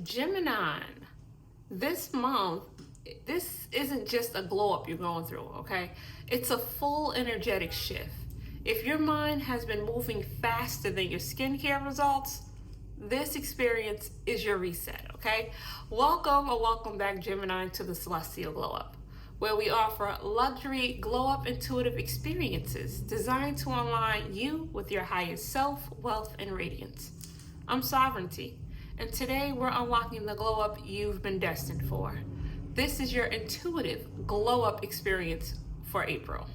Gemini, this month, this isn't just a glow up you're going through, okay? It's a full energetic shift. If your mind has been moving faster than your skincare results, this experience is your reset, okay? Welcome or welcome back, Gemini, to the Celestial Glow Up, where we offer luxury glow up intuitive experiences designed to align you with your highest self, wealth, and radiance. I'm Sovereignty, and today we're unlocking the glow up you've been destined for. This is your intuitive glow up experience for April.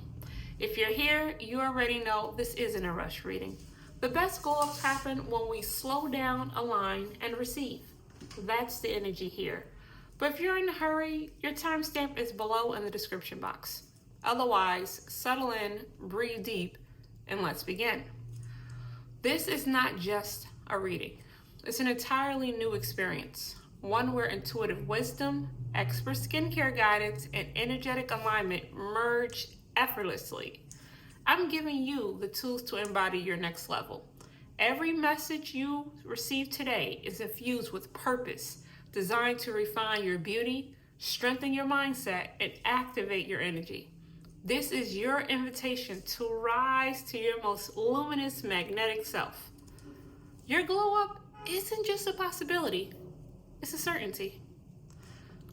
If you're here, you already know this isn't a rush reading. The best glow ups happen when we slow down, align, and receive. That's the energy here. But if you're in a hurry, your timestamp is below in the description box. Otherwise, settle in, breathe deep, and let's begin. This is not just a reading. It's an entirely new experience, one where intuitive wisdom, expert skincare guidance, and energetic alignment merge effortlessly. I'm giving you the tools to embody your next level. Every message you receive today is infused with purpose, designed to refine your beauty, strengthen your mindset, and activate your energy. This is your invitation to rise to your most luminous, magnetic self. Your glow up isn't just a possibility, it's a certainty.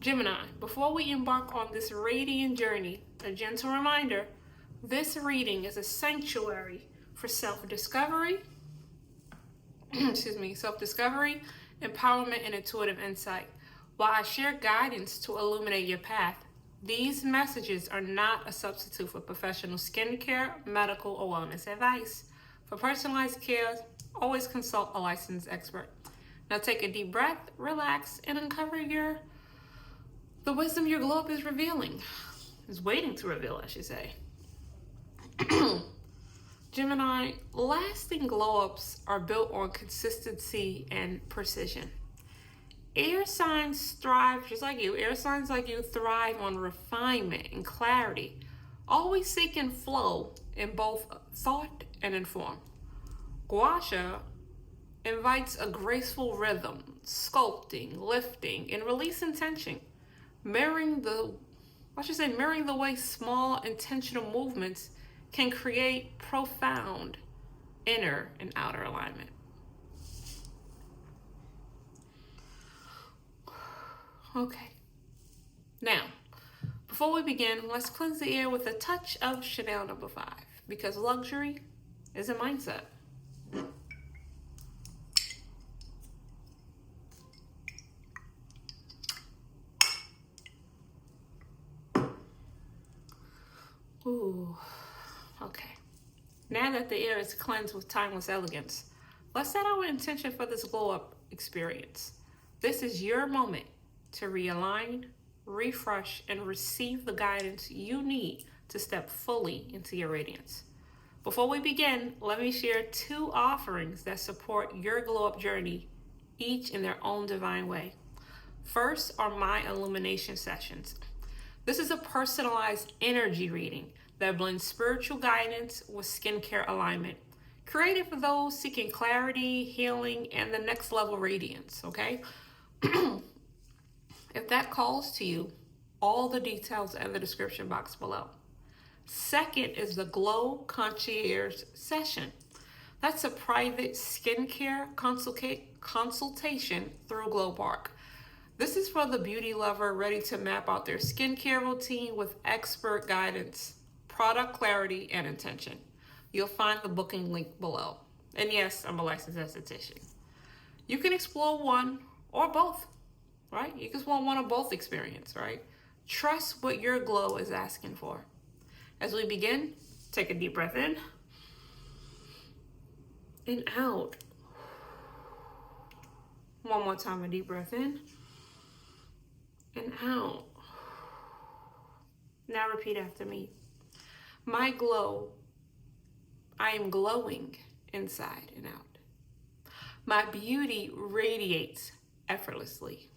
Gemini, before we embark on this radiant journey, a gentle reminder, this reading is a sanctuary for self-discovery, self-discovery, empowerment, and intuitive insight. While I share guidance to illuminate your path, these messages are not a substitute for professional skincare, medical, or wellness advice. For personalized care, always consult a licensed expert. Now take a deep breath, relax, and uncover the wisdom your glow up is revealing. Is waiting to reveal, I should say. Gemini, lasting glow-ups are built on consistency and precision. Air signs thrive, just like you, air signs like you thrive on refinement and clarity, always seeking flow in both thought and in form. Gua Sha invites a graceful rhythm, sculpting, lifting, and releasing tension, mirroring the way small intentional movements can create profound inner and outer alignment. Okay. Now, before we begin, let's cleanse the air with a touch of Chanel No. 5, because luxury is a mindset. Ooh, okay. Now that the air is cleansed with timeless elegance, let's set our intention for this glow up experience. This is your moment to realign, refresh, and receive the guidance you need to step fully into your radiance. Before we begin, let me share 2 offerings that support your glow up journey, each in their own divine way. First are my illumination sessions. This is a personalized energy reading that blends spiritual guidance with skincare alignment, created for those seeking clarity, healing, and the next level radiance, okay? If that calls to you, all the details in the description box below. Second is the Glow Concierge session. That's a private skincare consultation through Glow Park. This is for the beauty lover ready to map out their skincare routine with expert guidance, product clarity, and intention. You'll find the booking link below. And yes, I'm a licensed esthetician. You can explore one or both, right? You can explore one or both experience, right? Trust what your glow is asking for. As we begin, take a deep breath in and out. One more time, a deep breath in and out. Now repeat after me. My glow, I am glowing inside and out. My beauty radiates effortlessly.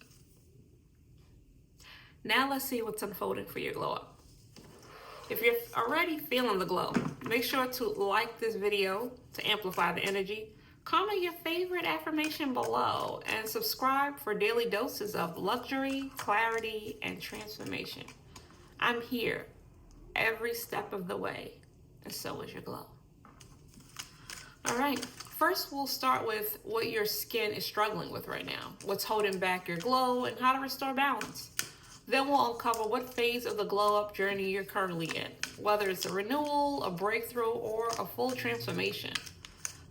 Now let's see what's unfolding for your glow up. If you're already feeling the glow, make sure to like this video to amplify the energy. Comment your favorite affirmation below and subscribe for daily doses of luxury, clarity, and transformation. I'm here every step of the way, and so is your glow. All right, first we'll start with what your skin is struggling with right now, what's holding back your glow, and how to restore balance. Then we'll uncover what phase of the glow up journey you're currently in, whether it's a renewal, a breakthrough, or a full transformation.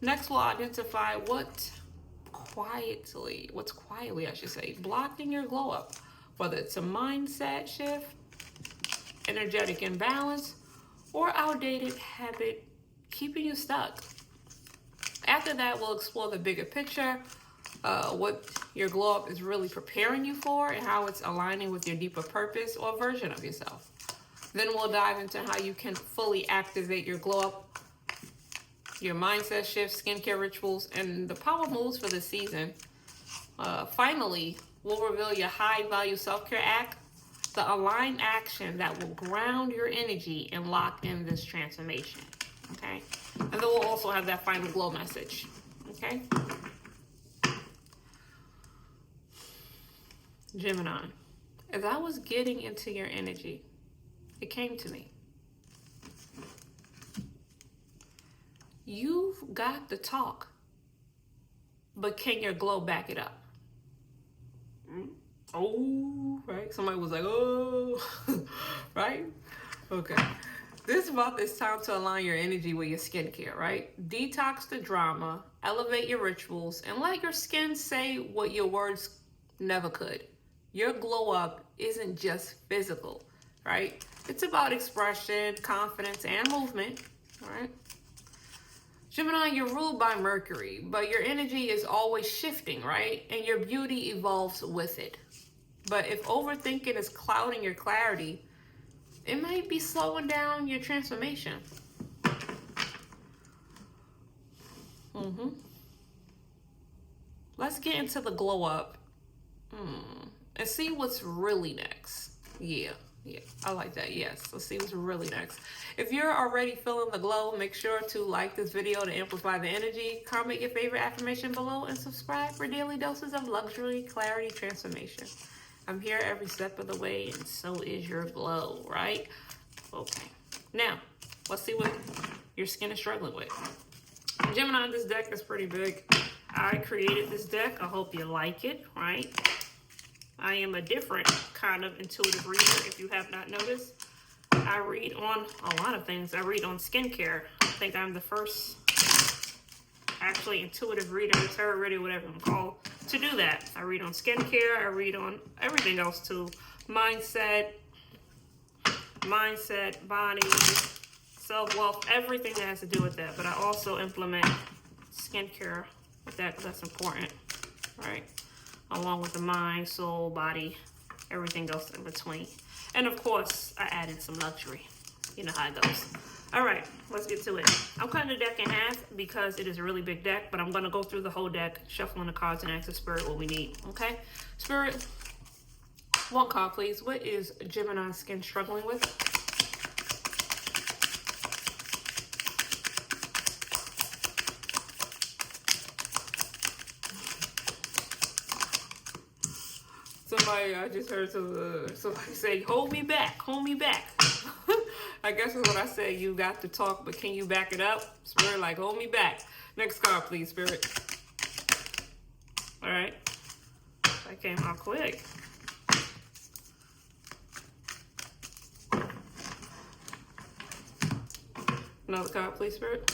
Next, we'll identify what's quietly, blocking your glow up, whether it's a mindset shift, energetic imbalance, or outdated habit keeping you stuck. After that, we'll explore the bigger picture, what your glow up is really preparing you for, and how it's aligning with your deeper purpose or version of yourself. Then we'll dive into how you can fully activate your glow up, your mindset shifts, skincare rituals, and the power moves for the season. Finally, we'll reveal your high-value self-care act, the aligned action that will ground your energy and lock in this transformation, okay? And then we'll also have that final glow message, okay? Gemini, as I was getting into your energy, it came to me. You've got the talk, but can your glow back it up? Oh, right? Somebody was like, oh, right? Okay. This month is time to align your energy with your skincare, right? Detox the drama, elevate your rituals, and let your skin say what your words never could. Your glow up isn't just physical, right? It's about expression, confidence, and movement, all right? Gemini, you're ruled by Mercury, but your energy is always shifting, right? And your beauty evolves with it. But if overthinking is clouding your clarity, it might be slowing down your transformation. Let's get into the glow up and see what's really next. Yeah, I like that. Yes, let's see what's really next. If you're already feeling the glow, make sure to like this video to amplify the energy, comment your favorite affirmation below, and subscribe for daily doses of luxury, clarity, transformation. I'm here every step of the way, and so is your glow, right? Okay. Now, let's see what your skin is struggling with. Gemini, this deck is pretty big. I created this deck. I hope you like it, right? I am a different kind of intuitive reader, if you have not noticed. I read on a lot of things. I read on skincare. I think I'm the first actually intuitive reader, tarot reader, whatever I'm called, to do that. I read on skincare. I read on everything else too. Mindset, body, self-wealth, everything that has to do with that. But I also implement skincare with that because that's important, right? Along with the mind, soul, body, everything else in between. And of course, I added some luxury. You know how it goes. All right, let's get to it. I'm cutting the deck in half because it is a really big deck, but I'm going to go through the whole deck, shuffling the cards, and ask the Spirit what we need, okay? Spirit, one card, please. What is Gemini's skin struggling with? I just heard somebody say, hold me back, hold me back. I guess that's what I said. You got to talk, but can you back it up? Spirit, like, hold me back. Next card, please, Spirit. All right. That came out quick. Another card, please, Spirit.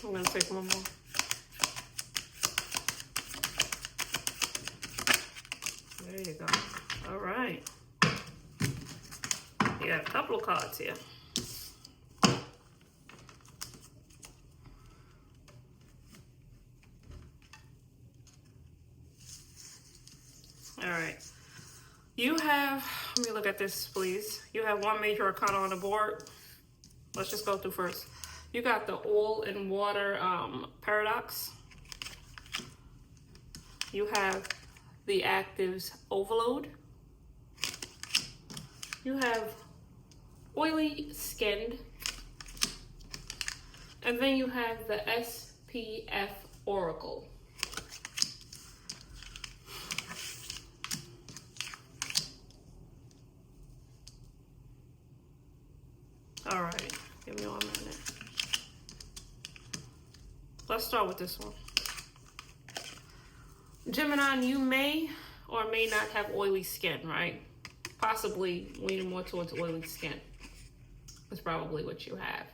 I'm going to take one more. There you go. All right. You got a couple of cards here. All right. You have, let me look at this, please. You have one major arcana on the board. Let's just go through first. You got the oil and water paradox. You have the actives overload. You have oily skinned, and then you have the SPF Oracle. All right, give me 1 minute. Let's start with this one. Gemini, you may or may not have oily skin, right? Possibly leaning more towards oily skin. That's probably what you have.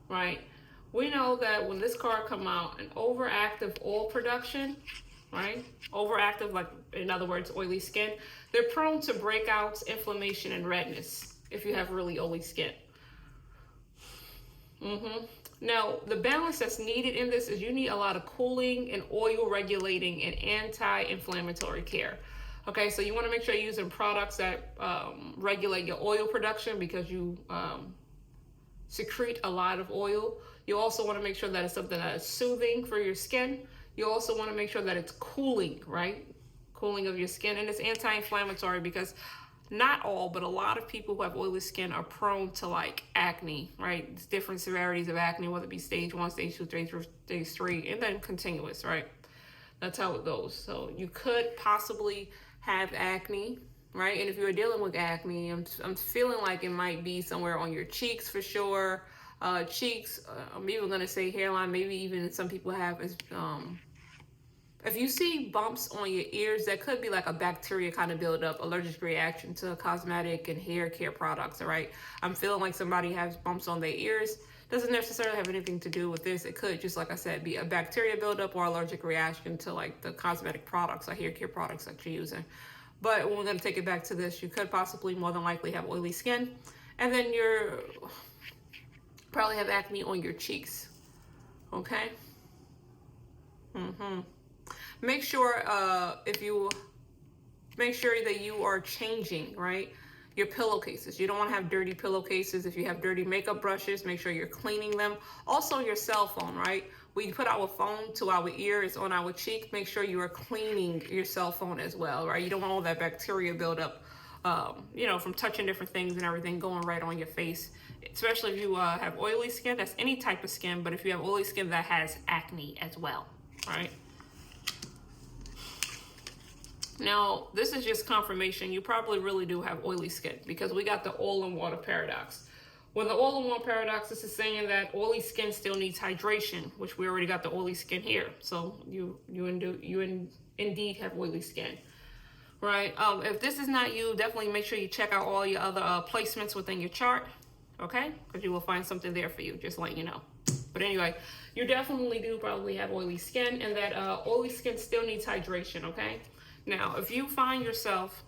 Right? We know that when this card come out, an overactive oil production, right? Overactive, like in other words, oily skin, they're prone to breakouts, inflammation, and redness if you have really oily skin. Now, the balance that's needed in this is you need a lot of cooling and oil regulating and anti-inflammatory care. Okay, so you want to make sure you're using products that regulate your oil production because you secrete a lot of oil. You also want to make sure that it's something that is soothing for your skin. You also want to make sure that it's cooling, right? Cooling of your skin, and it's anti-inflammatory because not all, but a lot of people who have oily skin are prone to like acne, right? It's different severities of acne, whether it be stage 1, stage 2, stage 3, and then continuous, right? That's how it goes. So you could possibly have acne, right? And if you're dealing with acne, I'm feeling like it might be somewhere on your cheeks for sure. Cheeks, I'm even gonna say hairline, maybe even some people have is if you see bumps on your ears, that could be like a bacteria kind of buildup, allergic reaction to cosmetic and hair care products, all right? I'm feeling like somebody has bumps on their ears. Doesn't necessarily have anything to do with this. It could just, like I said, be a bacteria buildup or allergic reaction to like the cosmetic products or hair care products that you're using. But when we're going to take it back to this, you could possibly more than likely have oily skin. And then you're probably have acne on your cheeks, okay? Make sure make sure that you are changing, right? Your pillowcases. You don't want to have dirty pillowcases. If you have dirty makeup brushes, make sure you're cleaning them. Also your cell phone, right? We put our phone to our ear, it's on our cheek. Make sure you are cleaning your cell phone as well, right? You don't want all that bacteria buildup, from touching different things and everything going right on your face. Especially if you have oily skin. That's any type of skin, but if you have oily skin that has acne as well, right? Now, this is just confirmation. You probably really do have oily skin because we got the oil and water paradox. When the oil and water paradox, this is saying that oily skin still needs hydration, which we already got the oily skin here. So you indeed have oily skin, right? If this is not you, definitely make sure you check out all your other placements within your chart, okay? Because you will find something there for you, just letting you know. But anyway, you definitely do probably have oily skin, and that oily skin still needs hydration, okay? Now, if you find yourself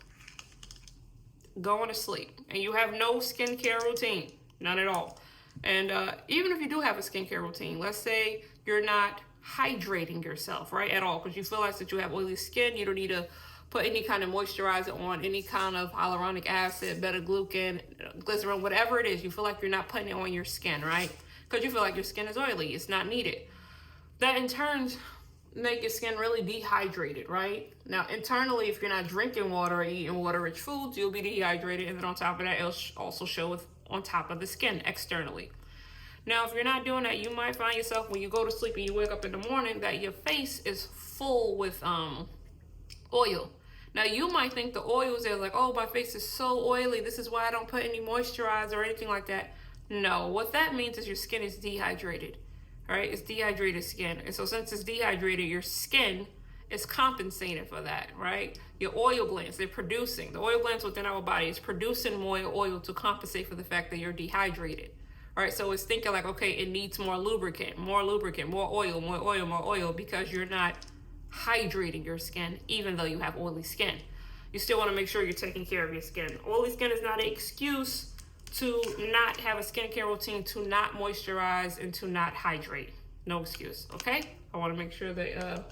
going to sleep and you have no skincare routine, none at all, and even if you do have a skincare routine, let's say you're not hydrating yourself, right, at all, because you feel like that you have oily skin, you don't need to put any kind of moisturizer on, any kind of hyaluronic acid, beta-glucan, glycerin, whatever it is, you feel like you're not putting it on your skin, right, because you feel like your skin is oily, it's not needed. That in turn make your skin really dehydrated, right? Now, internally, if you're not drinking water or eating water-rich foods, you'll be dehydrated, and then on top of that, it'll also show on top of the skin externally. Now, if you're not doing that, you might find yourself when you go to sleep and you wake up in the morning that your face is full with oil. Now, you might think the oils are like, oh, my face is so oily, this is why I don't put any moisturizer or anything like that. No, what that means is your skin is dehydrated. Right? It's dehydrated skin. And so since it's dehydrated, your skin is compensating for that, right? Your oil glands, they're producing. The oil glands within our body is producing more oil to compensate for the fact that you're dehydrated. Right? So it's thinking like, okay, it needs more lubricant, more oil, because you're not hydrating your skin, even though you have oily skin. You still want to make sure you're taking care of your skin. Oily skin is not an excuse to not have a skincare routine, to not moisturize, and to not hydrate. No excuse, okay? I want to make sure that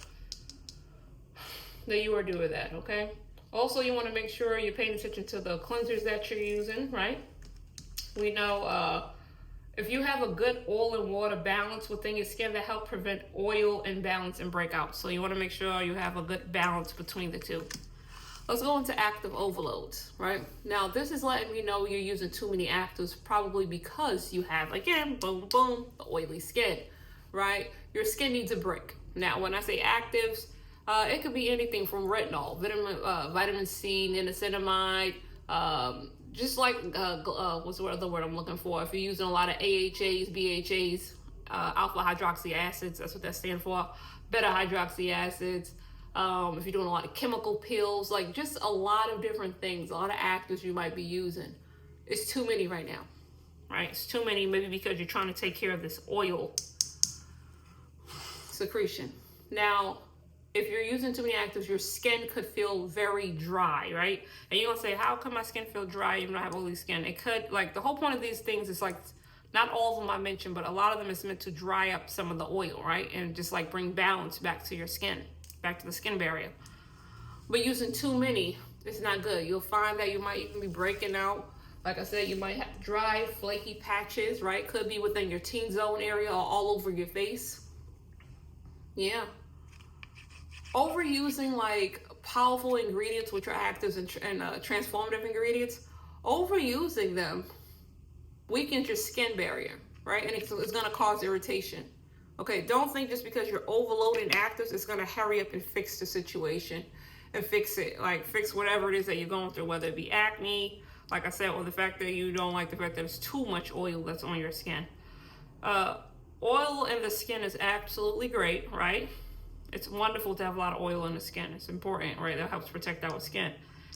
you are doing that, okay? Also, you want to make sure you're paying attention to the cleansers that you're using, right? We know If you have a good oil and water balance within your skin, that help prevent oil imbalance and breakouts. So you want to make sure you have a good balance between the two. Let's go into active overloads, right? Now, this is letting me know you're using too many actives, probably because you have, again, boom, boom, the oily skin, right? Your skin needs a break. Now, when I say actives, it could be anything from retinol, vitamin C, niacinamide, just like, what's the other word I'm looking for? If you're using a lot of AHAs, BHAs, alpha hydroxy acids, that's what that stands for, beta hydroxy acids. If you're doing a lot of chemical pills, like just a lot of different things, a lot of actives you might be using. It's too many right now, right? It's too many, maybe because you're trying to take care of this oil secretion. Now, if you're using too many actives, your skin could feel very dry, right? And you're gonna say, how come my skin feel dry even though I have oily skin? It could, like, the whole point of these things is like, not all of them I mentioned, but a lot of them is meant to dry up some of the oil, right? And just like bring balance back to your skin, back to the skin barrier. But using too many, it's not good. You'll find that you might even be breaking out. Like I said, you might have dry, flaky patches, right? Could be within your T-zone area or all over your face. Yeah. Overusing like powerful ingredients, which are actives and transformative ingredients, overusing them weakens your skin barrier, right? And it's going to cause irritation. Okay, don't think just because you're overloading actives, it's going to hurry up and fix the situation and fix it, like fix whatever it is that you're going through, whether it be acne, like I said, or the fact that you don't like the fact that there's too much oil that's on your skin. Oil in the skin is absolutely great, right? It's wonderful to have a lot of oil in the skin. It's important, right? That helps protect our skin.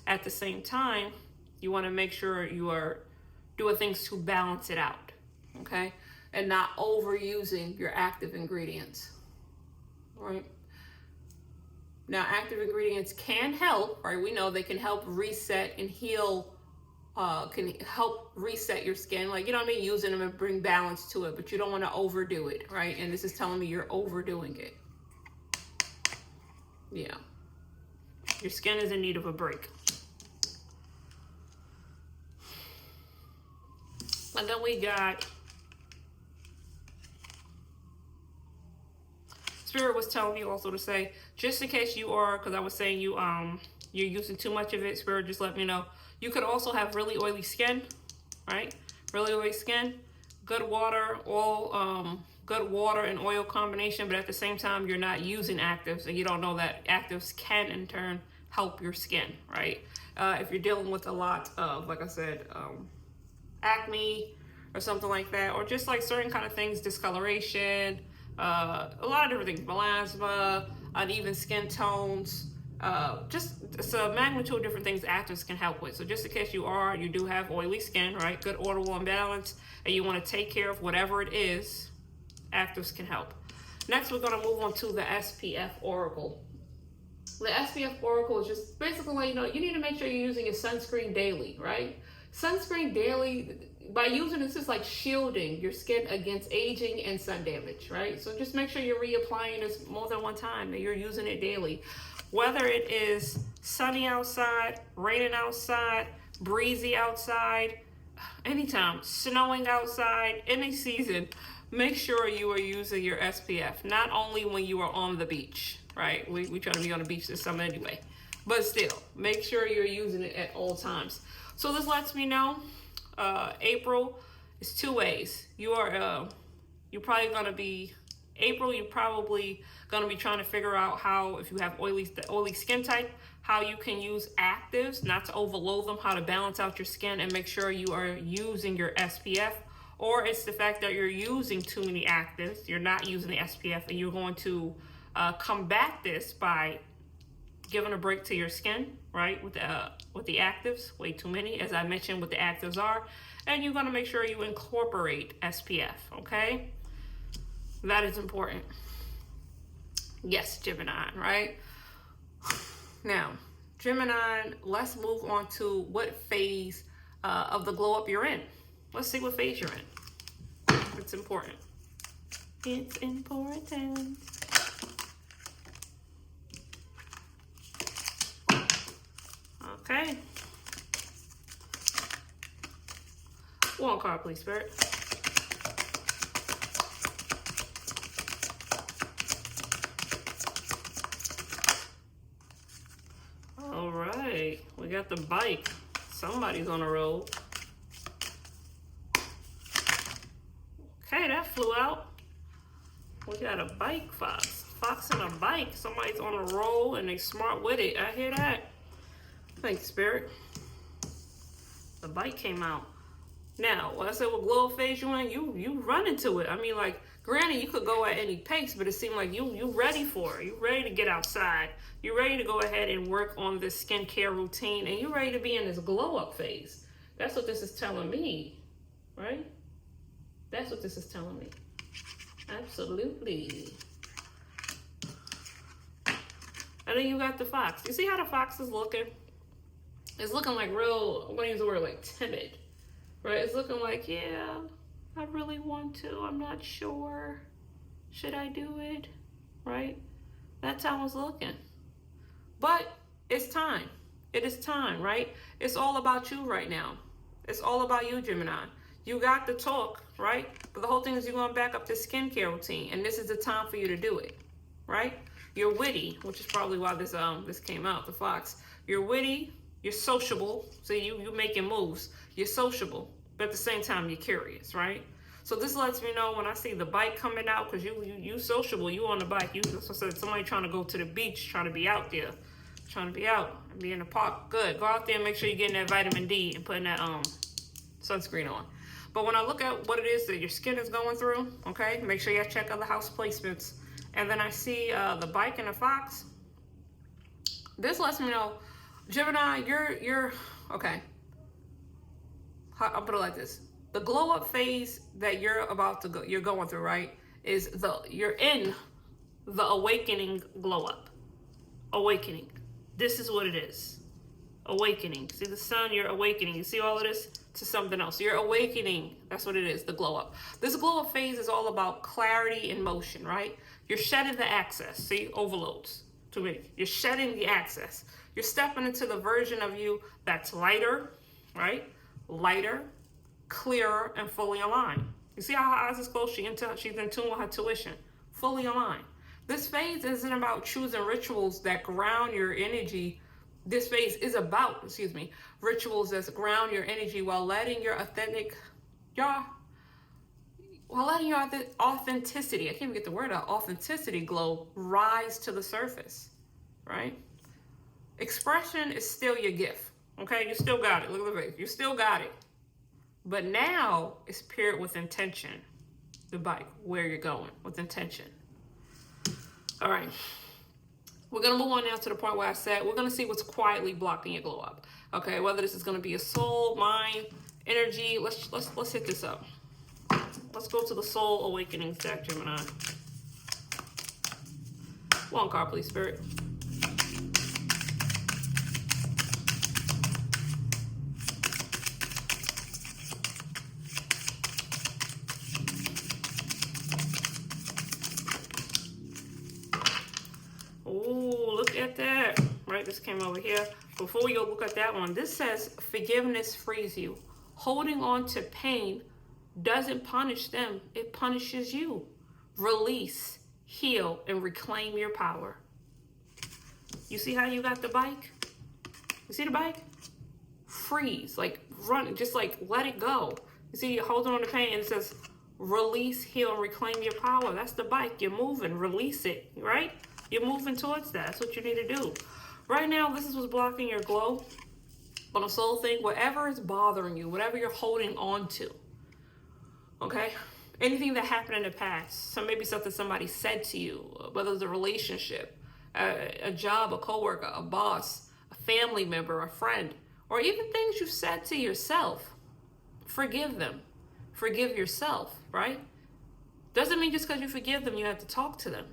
At the same time, you want to make sure you are doing things to balance it out, okay? And not overusing your active ingredients, right? Now, active ingredients can help, right? We know they can help reset and heal, can help reset your skin. Like, you know what I mean? Using them and bring balance to it, but you don't want to overdo it, right? And this is telling me you're overdoing it. Yeah. Your skin is in need of a break. And then we got, Spirit was telling me also to say, just in case you are, because I was saying you're using too much of it, Spirit just let me know. You could also have really oily skin, right? Really oily skin, good water, good water and oil combination, but at the same time, you're not using actives, and you don't know that actives can in turn help your skin, right? If you're dealing with a lot of, like I said, acne or something like that, or just like certain kind of things, discoloration, a lot of different things, melasma, uneven skin tones, just it's a magnitude of different things actives can help with. So just in case you do have oily skin, right, good oil imbalance, and you want to take care of whatever it is, actives can help. Next, we're going to move on to the SPF Oracle. The SPF Oracle is just basically, you need to make sure you're using your sunscreen daily, right? Sunscreen daily, by using this, is like shielding your skin against aging and sun damage, right? So just make sure you're reapplying this more than one time, and you're using it daily. Whether it is sunny outside, raining outside, breezy outside, anytime, snowing outside, any season, make sure you are using your SPF, not only when you are on the beach, right? We try to be on the beach this summer anyway, but still, make sure you're using it at all times. So this lets me know, April is two ways. You're probably going to be trying to figure out how, if you have oily skin type, how you can use actives, not to overload them, how to balance out your skin and make sure you are using your SPF. Or it's the fact that you're using too many actives, you're not using the SPF, and you're going to combat this by giving a break to your skin, right? With the actives, way too many, as I mentioned what the actives are. And you're going to make sure you incorporate SPF, okay? That is important. Yes, Gemini, right? Now, Gemini, let's move on to what phase of the glow up you're in. Let's see what phase you're in. It's important. It's important. Okay. One card, please, Spirit. got the bike. Somebody's on the road. Okay, that flew out. We got a bike, Fox. Fox and a bike. Somebody's on a roll and they smart with it. I hear that. Thanks, Spirit. The bike came out. Now, when I said what glow phase you in, you run into it. I mean, like, granted, you could go at any pace, but it seemed like you ready for it. You ready to get outside. You're ready to go ahead and work on this skincare routine, and you're ready to be in this glow up phase. That's what this is telling me, right? That's what this is telling me. Absolutely. And then you got the fox. You see how the fox is looking? It's looking like real, I'm going to use the word like timid, right? It's looking like, yeah, I really want to. I'm not sure. Should I do it? Right? That's how it's looking. But it's time. It is time, right? It's all about you right now. It's all about you, Gemini. You got the talk, right? But the whole thing is you're going back up to skincare routine, and this is the time for you to do it, right? You're witty, which is probably why this came out, the fox. You're witty, you're sociable, so you making moves. You're sociable, but at the same time you're curious, right? So this lets me know when I see the bike coming out, because you sociable, you on the bike. You somebody trying to go to the beach, trying to be out there, trying to be out and be in the park. Good, go out there and make sure you're getting that vitamin D and putting that sunscreen on. But when I look at what it is that your skin is going through, okay, make sure you check other house placements. And then I see the bike and the fox. This lets me know, Gemini, you're okay. I'll put it like this: the glow up phase that you're going through, right? You're in the awakening glow up. Awakening. This is what it is. Awakening. See the sun, you're awakening. You see all of this to something else. You're awakening. That's what it is, the glow up. This glow up phase is all about clarity and motion, right? You're shedding the excess. See, overloads. Too many. You're shedding the excess. You're stepping into the version of you that's lighter, right? Lighter, clearer, and fully aligned. You see how her eyes is closed? She's in tune with her tuition. Fully aligned. This phase isn't about choosing rituals that ground your energy. This phase is about, rituals that ground your energy while letting your authenticity, I can't even get the word out, authenticity glow rise to the surface, right? Expression is still your gift, okay? You still got it. Look at the face. You still got it. But now it's paired with intention. The bike, where you're going, with intention. All right. We're going to move on now to the point where I said we're going to see what's quietly blocking your glow up. Okay, whether this is going to be a soul, mind, energy. Let's hit this up. Let's go to the soul awakening deck, Gemini. One card, please, Spirit. Oh, look at that. Right, this came over here. Before you look at that one, this says forgiveness frees you. Holding on to pain doesn't punish them, it punishes you. Release, heal, and reclaim your power. You see how you got the bike? You see the bike? Freeze, like run, just like let it go. You see, you're holding on to pain and it says release, heal, and reclaim your power. That's the bike. You're moving. Release it, right? You're moving towards that. That's what you need to do. Right now, this is what's blocking your glow. On a soul thing, whatever is bothering you, whatever you're holding on to, okay? Anything that happened in the past, so maybe something somebody said to you, whether it's a relationship, a job, a coworker, a boss, a family member, a friend, or even things you've said to yourself. Forgive them. Forgive yourself, right? Doesn't mean just because you forgive them, you have to talk to them.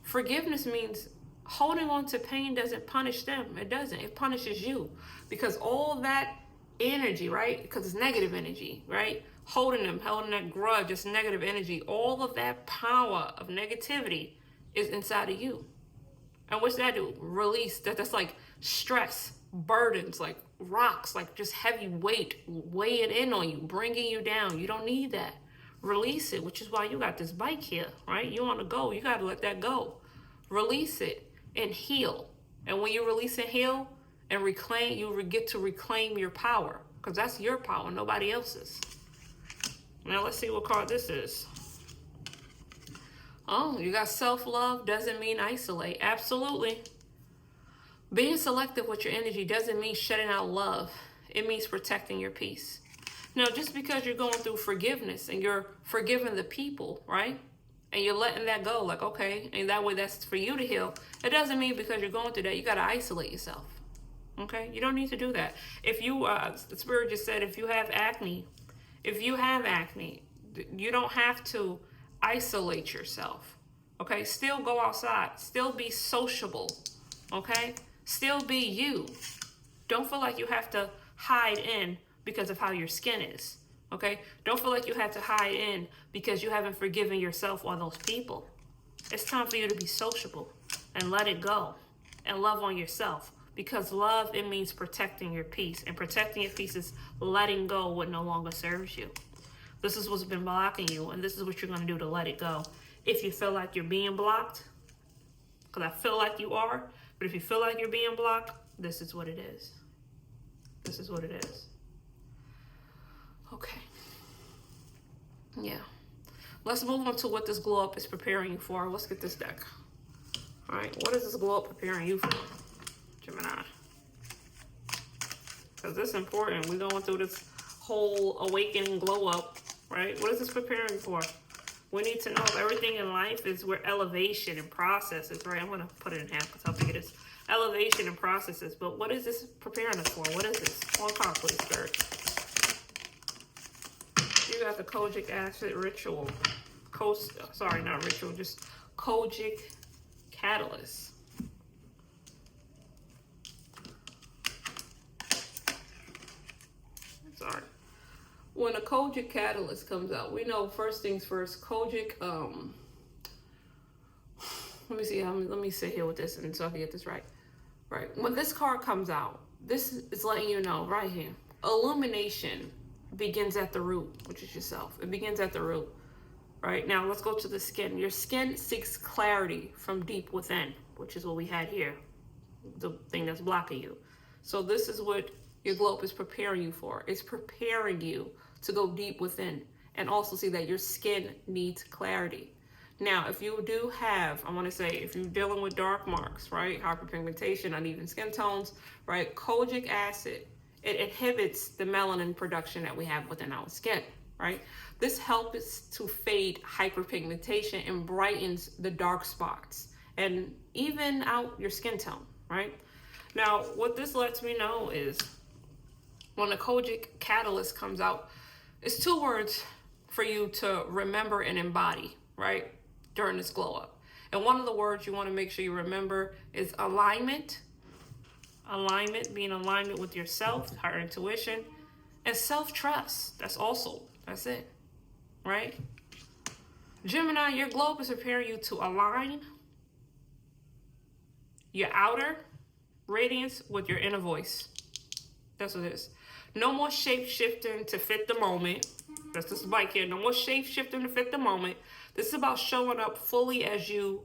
Forgiveness means holding on to pain doesn't punish them. It doesn't. It punishes you. Because all that energy, right? Because it's negative energy, right? Holding that grudge, just negative energy. All of that power of negativity is inside of you. And what's that do? Release. That's like stress, burdens, like rocks, like just heavy weight weighing in on you, bringing you down. You don't need that. Release it, which is why you got this bike here, right? You want to go. You got to let that go. Release it and heal. And when you release and heal, and get to reclaim your power, because that's your power, nobody else's. Now let's see what card this is. Oh, you got self-love doesn't mean isolate. Absolutely. Being selective with your energy doesn't mean shutting out love. It means protecting your peace. Now, just because you're going through forgiveness and you're forgiving the people, right? And you're letting that go, like, okay, and that way that's for you to heal. It doesn't mean because you're going through that, you got to isolate yourself. Okay? You don't need to do that. If you, the Spirit just said, if you have acne, you don't have to isolate yourself. Okay? Still go outside. Still be sociable. Okay? Still be you. Don't feel like you have to hide in because of how your skin is. Okay? Don't feel like you have to hide in because you haven't forgiven yourself or those people. It's time for you to be sociable and let it go and love on yourself, because love, it means protecting your peace, and protecting your peace is letting go what no longer serves you. This is what's been blocking you, and this is what you're going to do to let it go. If you feel like you're being blocked, because I feel like you are, but if you feel like you're being blocked, this is what it is. This is what it is. Okay. Yeah. Let's move on to what this glow up is preparing you for. Let's get this deck. All right. What is this glow up preparing you for, Gemini? Because this is important. We're going through this whole awakening glow up, right? What is this preparing you for? We need to know everything in life is where elevation and processes, right? I'm going to put it in half because how big it is. Elevation and processes. But what is this preparing us for? What is this? One card, please, Spirit. You got the kojic acid ritual. Sorry, not ritual, just kojic catalyst. Sorry. When a kojic catalyst comes out, we know first things first, kojic, let me sit here with this and so I can get this right. Right. When this card comes out, this is letting you know right here, illumination begins at the root, which is yourself. It begins at the root. Right. Now let's go to the skin. Your skin seeks clarity from deep within, which is what we had here, the thing that's blocking you. So this is what your globe is preparing you for. It's preparing you to go deep within and also see that your skin needs clarity. Now, if you do have, I want to say, if you're dealing with dark marks, right, hyperpigmentation, uneven skin tones, right, kojic acid, it inhibits the melanin production that we have within our skin, right? This helps to fade hyperpigmentation and brightens the dark spots and even out your skin tone, right? Now, what this lets me know is when the kojic catalyst comes out, it's 2 words for you to remember and embody, right, during this glow up. And one of the words you want to make sure you remember is alignment. Alignment, being in alignment with yourself, higher intuition, and self-trust. That's it, right? Gemini, your globe is preparing you to align your outer radiance with your inner voice. That's what it is. No more shape-shifting to fit the moment. That's this bike here. No more shape-shifting to fit the moment. This is about showing up fully as you,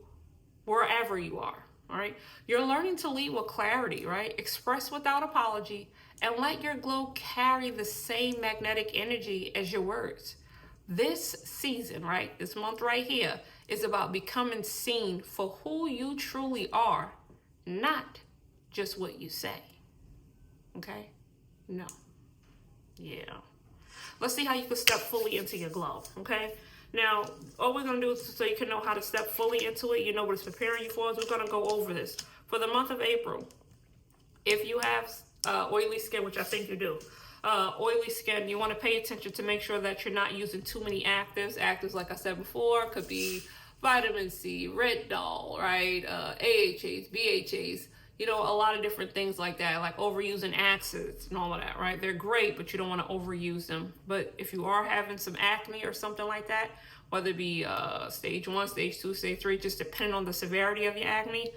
wherever you are, all right? You're learning to lead with clarity, right? Express without apology and let your glow carry the same magnetic energy as your words. This season, right, this month right here, is about becoming seen for who you truly are, not just what you say, okay? No. Yeah. Let's see how you can step fully into your glow, okay? Now, all we're going to do is so you can know how to step fully into it, you know what it's preparing you for, is we're going to go over this. For the month of April, if you have oily skin, which I think you do, oily skin, you want to pay attention to make sure that you're not using too many actives. Actives, like I said before, could be vitamin C, retinol, right? AHAs, BHAs. You know, a lot of different things like that, like overusing acids and all of that, right? They're great, but you don't want to overuse them. But if you are having some acne or something like that, whether it be stage 1, stage 2, stage 3, just depending on the severity of your acne,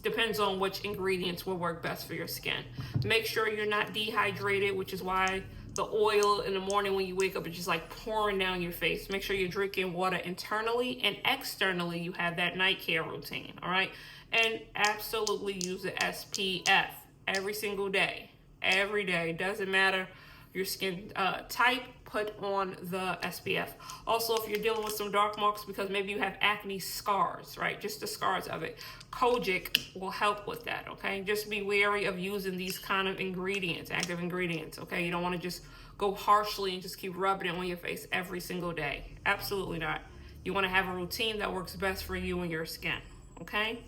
depends on which ingredients will work best for your skin. Make sure you're not dehydrated, which is why the oil in the morning when you wake up is just like pouring down your face. Make sure you're drinking water internally, and externally you have that night care routine, all right? And absolutely use the SPF every single day. Every day. Doesn't matter your skin type, put on the SPF. Also, if you're dealing with some dark marks because maybe you have acne scars, right? Just the scars of it. Kojic will help with that, okay? Just be wary of using these kind of ingredients, active ingredients, okay? You don't want to just go harshly and just keep rubbing it on your face every single day. Absolutely not. You want to have a routine that works best for you and your skin, okay?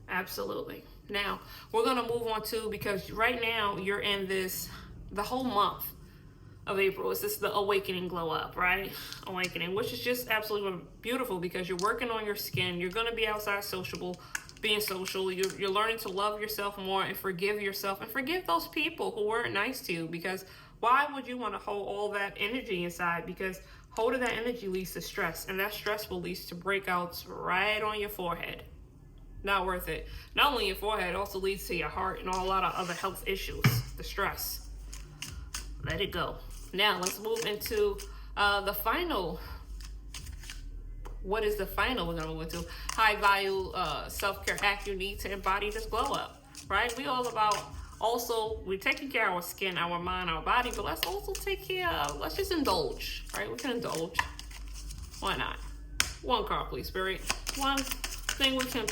Absolutely. Now, we're going to move on to, because right now you're in this, the whole month of April, it's just the awakening glow up, right? Awakening, which is just absolutely beautiful because you're working on your skin. You're going to be outside sociable, being social. You're learning to love yourself more and forgive yourself and forgive those people who weren't nice to you, because why would you want to hold all that energy inside? Because holding that energy leads to stress, and that stress will lead to breakouts right on your forehead. Not worth it. Not only your forehead, it also leads to your heart and a lot of other health issues. The stress. Let it go. Now, let's move into the final. What is the final we're going to move into? High value self-care act you need to embody this glow up, right? We all about, also, we're taking care of our skin, our mind, our body, but let's also take care of, let's just indulge, right? We can indulge. Why not? One card, please, Spirit. One thing we can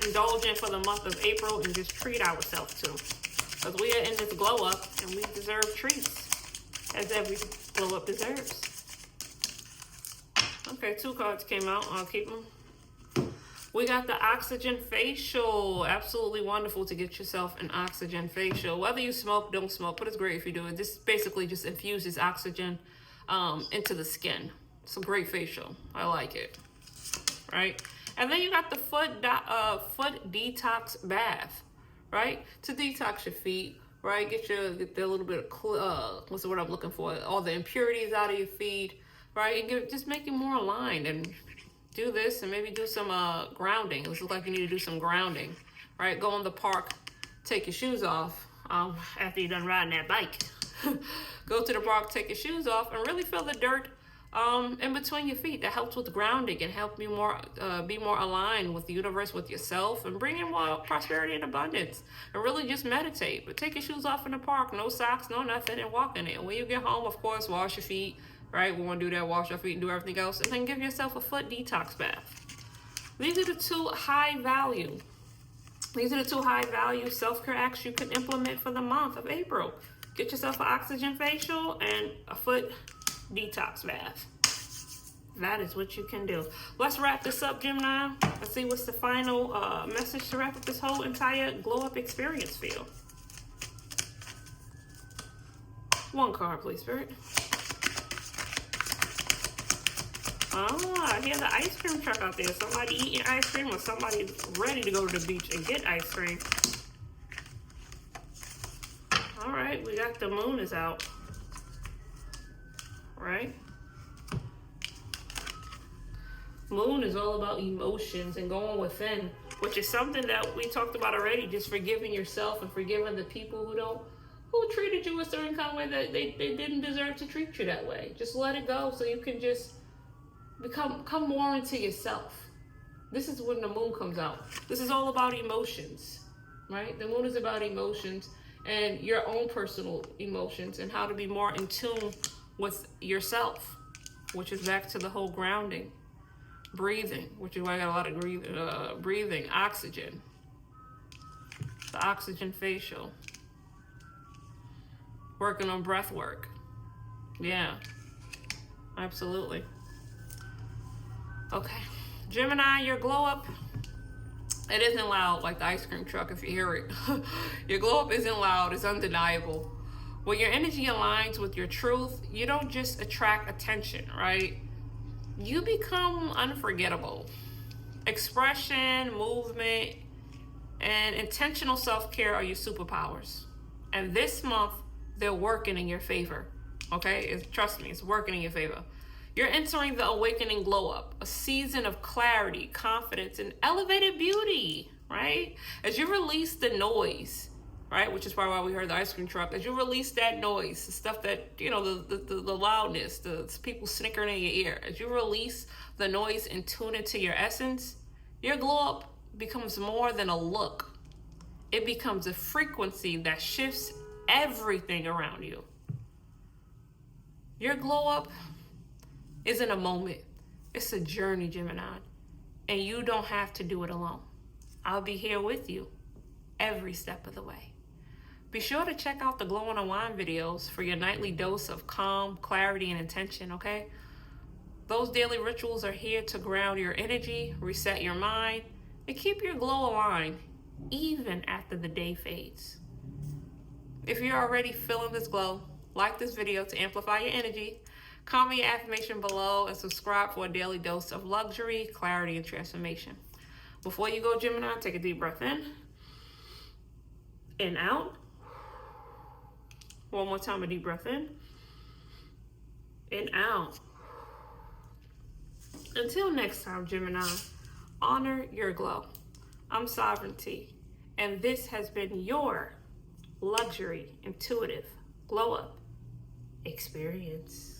indulge in for the month of April and just treat ourselves to. Because we are in this glow up and we deserve treats, as every glow up deserves. Okay, 2 cards came out. I'll keep them. We got the oxygen facial. Absolutely wonderful to get yourself an oxygen facial. Whether you smoke, don't smoke, but it's great if you do it. This basically just infuses oxygen into the skin. It's a great facial. I like it. Right? And then you got the foot detox bath, right? To detox your feet, right? Get a little bit of, what's the word I'm looking for? All the impurities out of your feet, right? And just make it more aligned, and do this and maybe do some grounding. It looks like you need to do some grounding, right? Go in the park, take your shoes off after you're done riding that bike. Go to the park, take your shoes off, and really feel the dirt in between your feet. That helps with grounding and help you be more aligned with the universe, with yourself, and bring in more prosperity and abundance. And really just meditate. But take your shoes off in the park, no socks, no nothing, and walk in it. When you get home, of course, wash your feet, right? We want to do that, wash your feet and do everything else, and then give yourself a foot detox bath. These are the 2 high value self-care acts you can implement for the month of April. Get yourself an oxygen facial and a foot detox bath. That is what you can do. Let's wrap this up, Gemini. Let's see what's the final message to wrap up this whole entire glow up experience for you. 1 card, please, Spirit. Oh, I hear the ice cream truck out there. Somebody eating ice cream, or somebody ready to go to the beach and get ice cream. All right, we got the moon is out. Right? Moon is all about emotions and going within, which is something that we talked about already. Just forgiving yourself and forgiving the people who treated you a certain kind of way that they didn't deserve to treat you that way. Just let it go so you can just come more into yourself. This is when the moon comes out. This is all about emotions, right? The moon is about emotions and your own personal emotions and how to be more in tune with yourself, which is back to the whole grounding, breathing, which is why I got a lot of breathing, oxygen, the oxygen facial, working on breath work. Yeah, absolutely. Okay, Gemini, your glow up, it isn't loud like the ice cream truck if you hear it. Your glow up isn't loud, it's undeniable. When your energy aligns with your truth, you don't just attract attention, right? You become unforgettable. Expression, movement, and intentional self-care are your superpowers. And this month, they're working in your favor, okay? Trust me, it's working in your favor. You're entering the awakening glow up, a season of clarity, confidence, and elevated beauty, right? As you release the noise, right? Which is probably why we heard the ice cream truck. As you release that noise, the stuff that, the loudness, the people snickering in your ear. As you release the noise and tune into your essence, your glow up becomes more than a look. It becomes a frequency that shifts everything around you. Your glow up isn't a moment. It's a journey, Gemini. And you don't have to do it alone. I'll be here with you every step of the way. Be sure to check out the Glow on a Wine videos for your nightly dose of calm, clarity, and intention, okay? Those daily rituals are here to ground your energy, reset your mind, and keep your glow aligned even after the day fades. If you're already feeling this glow, like this video to amplify your energy, comment your affirmation below, and subscribe for a daily dose of luxury, clarity, and transformation. Before you go, Gemini, take a deep breath in, out. One more time, a deep breath in and out. Until next time, Gemini, honor your glow. I'm Sovereignty, and this has been your luxury, intuitive, glow up experience.